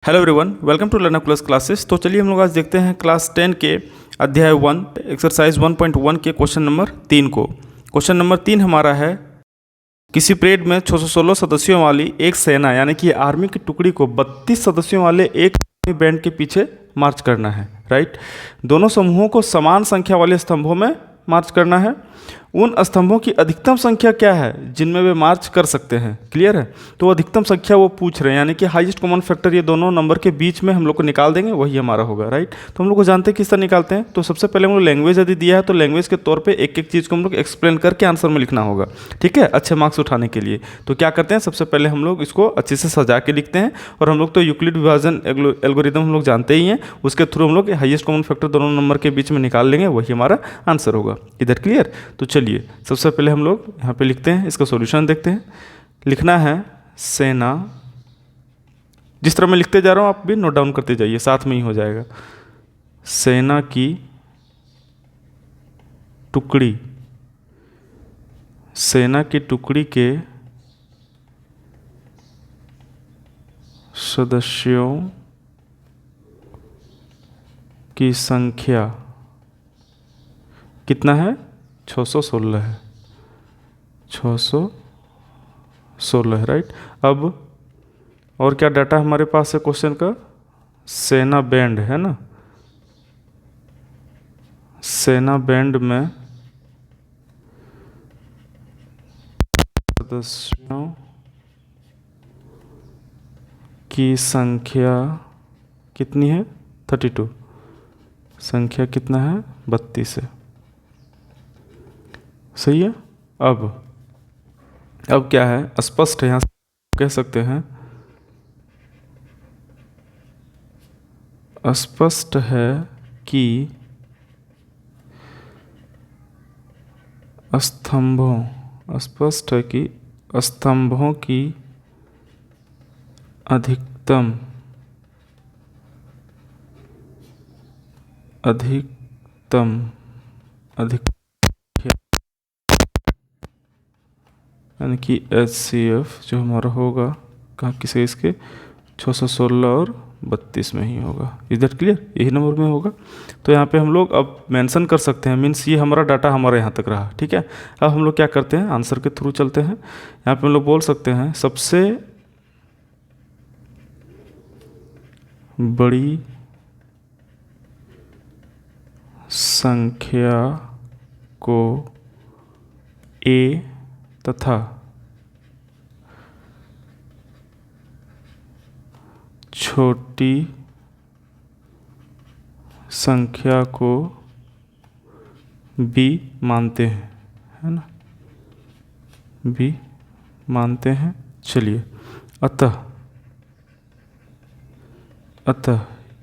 Hello everyone, welcome to learner plus classes. तो चलिए हम लोग आज देखते हैं क्लास 10 के अध्याय 1 एक्सरसाइज 1.1 के क्वेश्चन नंबर 3 को। क्वेश्चन नंबर 3 हमारा है, किसी परेड में 616 सदस्यों वाली एक सेना यानी कि आर्मी की टुकड़ी को 32 सदस्यों वाले एक आर्मी बैंड के पीछे मार्च करना है। राइट, दोनों समूहों को समान संख्या वाले स्तंभों में मार्च करना है। उन स्तंभों की अधिकतम संख्या क्या है जिनमें वे मार्च कर सकते हैं। क्लियर है? तो अधिकतम संख्या वो पूछ रहे हैं, यानी कि हाईएस्ट कॉमन फैक्टर ये दोनों नंबर के बीच में हम लोग को निकाल देंगे, वही हमारा होगा। राइट, तो हम लोग को जानते हैं किस तरह निकालते हैं। तो सबसे पहले हम लोग लैंग्वेज यदि दिया है तो लैंग्वेज के तौर पे एक एक चीज़ को हम लोग एक्सप्लेन करके आंसर में लिखना होगा। ठीक है, अच्छे मार्क्स उठाने के लिए। तो क्या करते हैं, सबसे पहले हम लोग इसको अच्छे से सजा के लिखते हैं। और हम लोग तो यूक्लिड विभाजन एल्गोरिदम हम लोग जानते ही हैं, उसके थ्रू हम लोग हाईएस्ट कॉमन फैक्टर दोनों नंबर के बीच में निकाल लेंगे, वही हमारा आंसर होगा। इधर क्लियर? तो चलिए सबसे पहले हम लोग यहाँ पे लिखते हैं, इसका सॉल्यूशन देखते हैं। लिखना है सेना, जिस तरह मैं लिखते जा रहा हूँ आप भी नोट डाउन करते जाइए, साथ में ही हो जाएगा। सेना की टुकड़ी, सेना की टुकड़ी के सदस्यों की संख्या कितना है? 616 है, 616 है। राइट, अब और क्या डाटा हमारे पास है क्वेश्चन का? सेना बैंड है ना, सेना बैंड में सदस्यों की संख्या कितनी है? 32। संख्या कितना है? 32 है। सही है। अब क्या है, स्पष्ट है, यहाँ कह सकते हैं स्पष्ट है कि स्पष्ट है कि स्तंभों की अधिकतम यानी कि HCF जो हमारा होगा कहाँ किसे, इसके 616 और 32 में ही होगा। इधर क्लियर, यही नंबर में होगा। तो यहाँ पे हम लोग अब मेंशन कर सकते हैं, मीन्स ये हमारा डाटा हमारे यहाँ तक रहा। ठीक है, अब हम लोग क्या करते हैं, आंसर के थ्रू चलते हैं। यहाँ पे हम लोग बोल सकते हैं सबसे बड़ी संख्या को A तथा छोटी संख्या को B मानते हैं, है ना, B मानते हैं। चलिए, अतः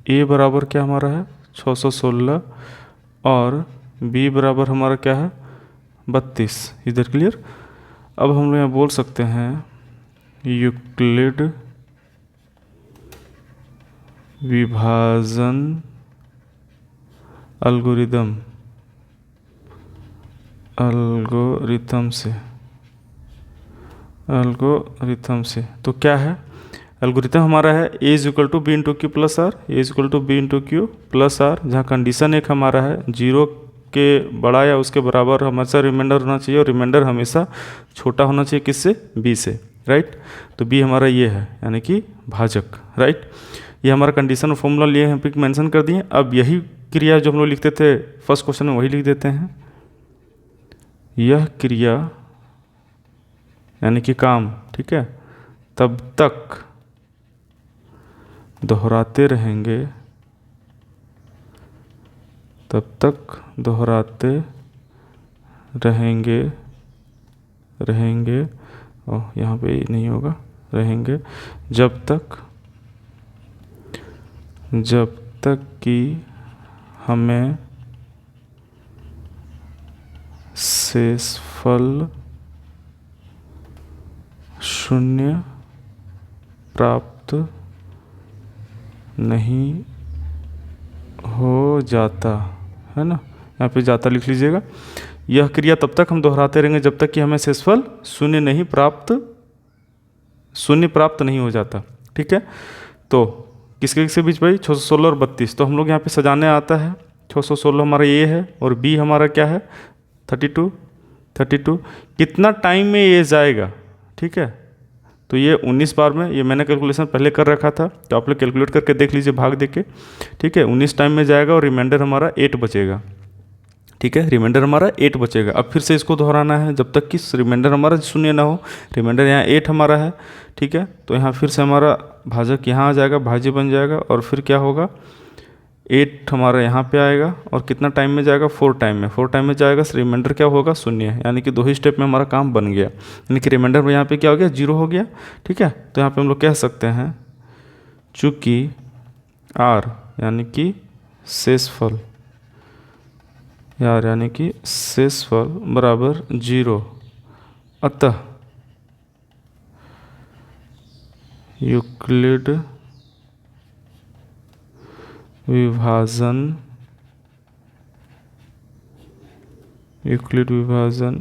A बराबर क्या हमारा है? 616 और B बराबर हमारा क्या है? 32। इधर क्लियर? अब हम लोग यहाँ बोल सकते हैं यूक्लिड विभाजन एल्गोरिथम से तो क्या है, एल्गोरिथम हमारा है A is equal to B into Q plus R, A is equal to B into Q plus R, जहाँ कंडीशन एक हमारा है 0 के बड़ा या उसके बराबर हमेशा रिमाइंडर होना चाहिए, और रिमाइंडर हमेशा छोटा होना चाहिए किससे? B से। राइट, तो B हमारा ये है, यानी कि भाजक। राइट, ये हमारा कंडीशन फॉर्मूला लिए हैं, पिक मेंशन कर दिए। अब यही क्रिया जो हम लोग लिखते थे फर्स्ट क्वेश्चन में, वही लिख देते हैं। यह क्रिया यानी कि काम, ठीक है, तब तक दोहराते रहेंगे और यहाँ पे नहीं होगा, रहेंगे जब तक कि हमें शेषफल 0 प्राप्त नहीं हो जाता, है ना। यहाँ पे जाता लिख लीजिएगा। यह क्रिया तब तक हम दोहराते रहेंगे जब तक कि हमें शेषफल 0 प्राप्त नहीं हो जाता। ठीक है, तो किसके किसके बीच भाई, 616 और 32। तो हम लोग यहाँ पे सजाने आता है, 616 हमारा ए है और बी हमारा क्या है 32। कितना टाइम में ये जाएगा, ठीक है। तो ये 19 बार में, ये मैंने कैलकुलेशन पहले कर रखा था, तो आप लोग कैलकुलेट करके देख लीजिए भाग दे के, ठीक है। 19 टाइम में जाएगा और रिमाइंडर हमारा 8 बचेगा, ठीक है। रिमाइंडर हमारा 8 बचेगा। अब फिर से इसको दोहराना है जब तक कि रिमाइंडर हमारा 0 ना हो। रिमाइंडर यहाँ 8 हमारा है, ठीक है। तो यहाँ फिर से हमारा भाजक यहाँ आ जाएगा, भाज्य बन जाएगा, और फिर क्या होगा 8 हमारा यहाँ पे आएगा और कितना टाइम में जाएगा 4 टाइम में। 4 टाइम में जाएगा, रिमाइंडर क्या होगा 0, यानी कि 2 ही स्टेप में हमारा काम बन गया। यानी कि रिमाइंडर यहाँ पे क्या हो गया 0 हो गया, ठीक है। तो यहाँ पे हम लोग कह सकते हैं चूँकि R यानी कि शेषफल, यानी कि शेषफल बराबर 0, अतः यूक्लिड विभाजन एल्गोरिथम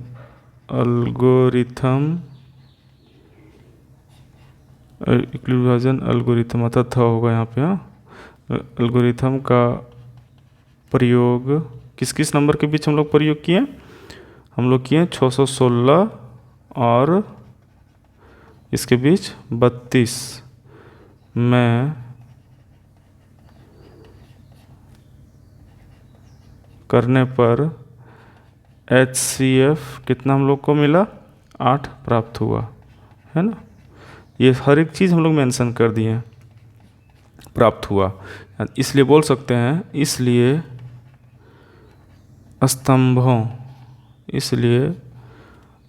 अतः होगा यहाँ पे, एल्गोरिथम का प्रयोग किस किस नंबर के बीच हम लोग प्रयोग किए, हम लोग किए 616 और इसके बीच 32 में करने पर HCF कितना हम लोग को मिला 8 प्राप्त हुआ, है ना। ये हर एक चीज़ हम लोग मेंशन कर दिए, प्राप्त हुआ। इसलिए बोल सकते हैं, इसलिए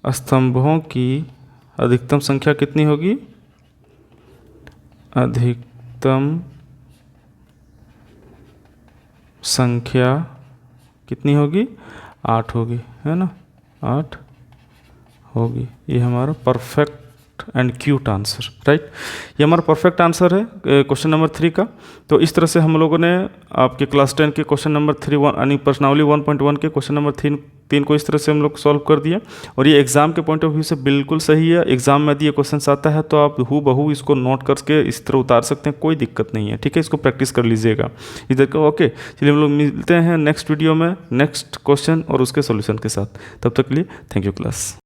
स्तंभों की अधिकतम संख्या कितनी होगी, अधिकतम संख्या कितनी होगी 8 होगी, है ना, 8 होगी। ये हमारा perfect and cute answer, right. ये हमारा परफेक्ट आंसर है क्वेश्चन नंबर 3 का। तो इस तरह से हम लोगों ने आपके क्लास 10 के क्वेश्चन नंबर 3 यानी प्रश्नावली 1.1 के क्वेश्चन नंबर 3 को इस तरह से हम लोग सॉल्व कर दिए। और ये एग्जाम के पॉइंट ऑफ व्यू से बिल्कुल सही है। एग्जाम में यदि ये क्वेश्चन आता है तो आप हूबहू इसको नोट करके इस तरह उतार सकते हैं, कोई दिक्कत नहीं है, ठीक है। इसको प्रैक्टिस कर लीजिएगा इधर का। ओके, चलिए हम लोग मिलते हैं नेक्स्ट वीडियो में नेक्स्ट क्वेश्चन और उसके सोल्यूशन के साथ। तब तक के लिए थैंक यू क्लास।